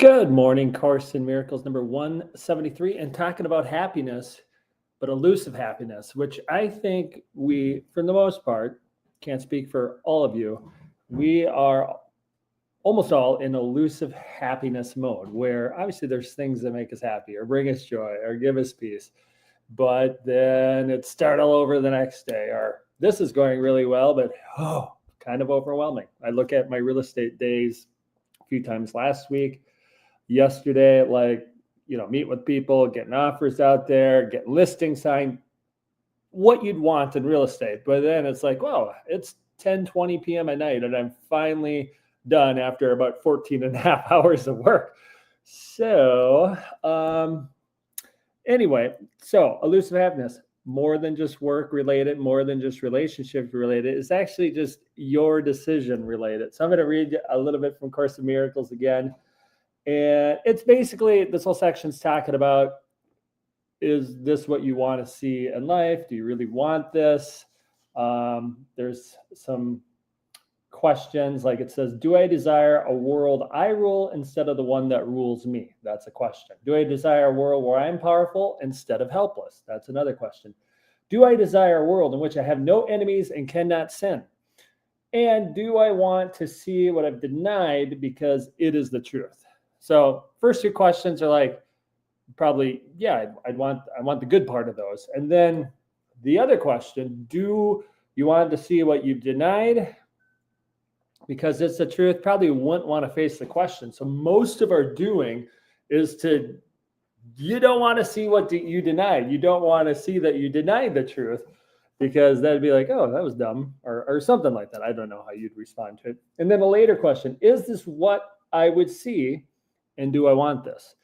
Good morning, Course in Miracles number 173, and talking about happiness, but elusive happiness, which I think we, for the most part, can't speak for all of you, we are almost all in elusive happiness mode, where obviously there's things that make us happy or bring us joy or give us peace, but then it's start all over the next day, or this is going really well, but kind of overwhelming. I look at my real estate days a few times last week, yesterday, meet with people, getting offers out there, getting listings signed, what you'd want in real estate. But then it's like, well, it's 10:20 p.m. at night and I'm finally done after about 14 and a half hours of work. So anyway, so elusive happiness, more than just work related, more than just relationship related. It's actually just your decision related. So I'm going to read a little bit from Course in Miracles again. And it's basically, this whole section's talking about, is this what you want to see in life? Do you really want this? There's some questions, like it says, do I desire a world I rule instead of the one that rules me? That's a question. Do I desire a world where I'm powerful instead of helpless? That's another question. Do I desire a world in which I have no enemies and cannot sin? And do I want to see what I've denied because it is the truth? So first two questions are like, probably, yeah, I want the good part of those. And then the other question, do you want to see what you've denied? Because it's the truth, probably wouldn't want to face the question. So most of our doing is you don't want to see what you denied. You don't want to see that you denied the truth, because that'd be like, oh, that was dumb, or something like that. I don't know how you'd respond to it. And then the later question, is this what I would see? And do I want this?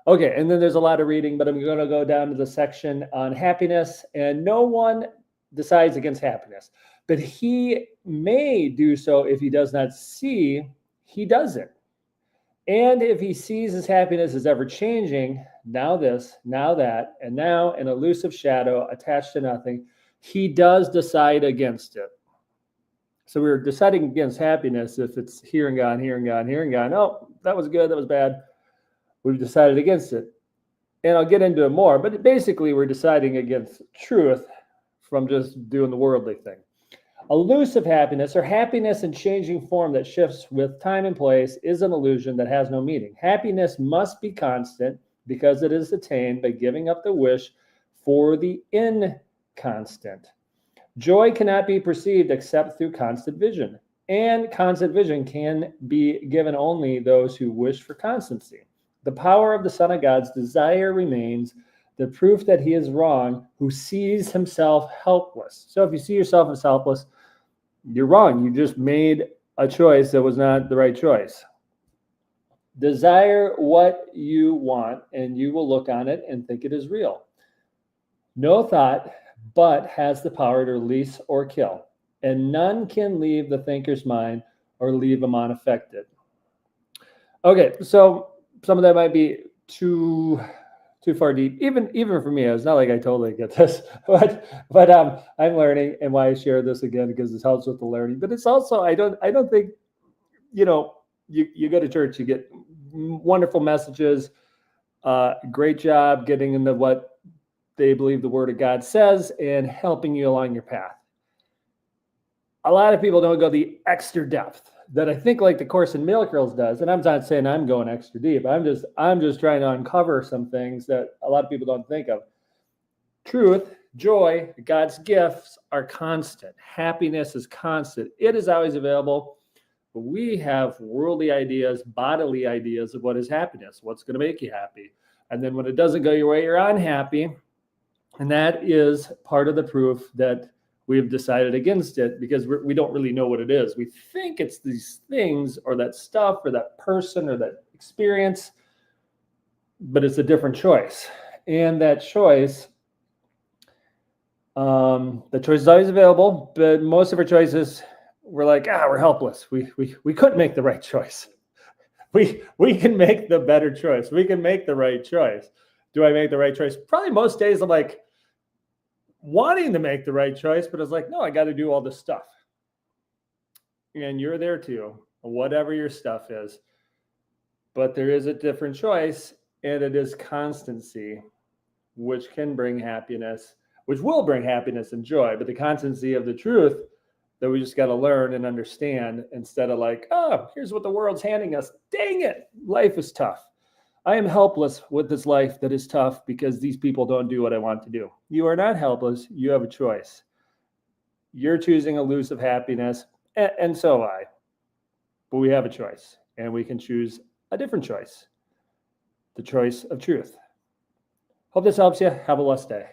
Okay, and then there's a lot of reading, but I'm going to go down to the section on happiness. And no one decides against happiness, but he may do so if he does not see he doesn't. And if he sees his happiness is ever changing, now this, now that, and now an elusive shadow attached to nothing, he does decide against it. So we're deciding against happiness if it's here and gone, here and gone, here and gone. Oh, that was good, that was bad. We've decided against it. And I'll get into it more, but basically we're deciding against truth from just doing the worldly thing. Elusive happiness, or happiness in changing form that shifts with time and place, is an illusion that has no meaning. Happiness must be constant because it is attained by giving up the wish for the inconstant. Joy cannot be perceived except through constant vision, and constant vision can be given only those who wish for constancy. The power of the Son of God's desire remains the proof that he is wrong who sees himself helpless. So if you see yourself as helpless, you're wrong. You just made a choice that was not the right choice. Desire what you want, and you will look on it and think it is real. No thought but has the power to release or kill, and none can leave the thinker's mind or leave him unaffected. Okay, so some of that might be too far deep, even for me. It's not like I totally get this, but I'm learning, and why I share this again, because it helps with the learning. But it's also, I don't think, you go to church, you get wonderful messages, great job getting into what they believe the Word of God says and helping you along your path. A lot of people don't go the extra depth that I think like the Course in Miracles does. And I'm not saying I'm going extra deep. I'm just trying to uncover some things that a lot of people don't think of. Truth, joy, God's gifts are constant. Happiness is constant. It is always available. But we have worldly ideas, bodily ideas of what is happiness, what's going to make you happy. And then when it doesn't go your way, you're unhappy. And that is part of the proof that we've decided against it, because we don't really know what it is. We think it's these things or that stuff or that person or that experience, but it's a different choice. And that choice, the choice is always available, but most of our choices, we're like, we're helpless. We couldn't make the right choice. We can make the better choice. We can make the right choice. Do I make the right choice? Probably most days I'm like wanting to make the right choice, but it's like, no, I got to do all this stuff. And you're there too, whatever your stuff is. But there is a different choice, and it is constancy, which can bring happiness, which will bring happiness and joy. But the constancy of the truth that we just got to learn and understand instead of like, oh, here's what the world's handing us. Dang it, life is tough. I am helpless with this life that is tough because these people don't do what I want to do. You are not helpless. You have a choice. You're choosing elusive happiness, and so am I. But we have a choice, and we can choose a different choice, the choice of truth. Hope this helps you. Have a blessed day.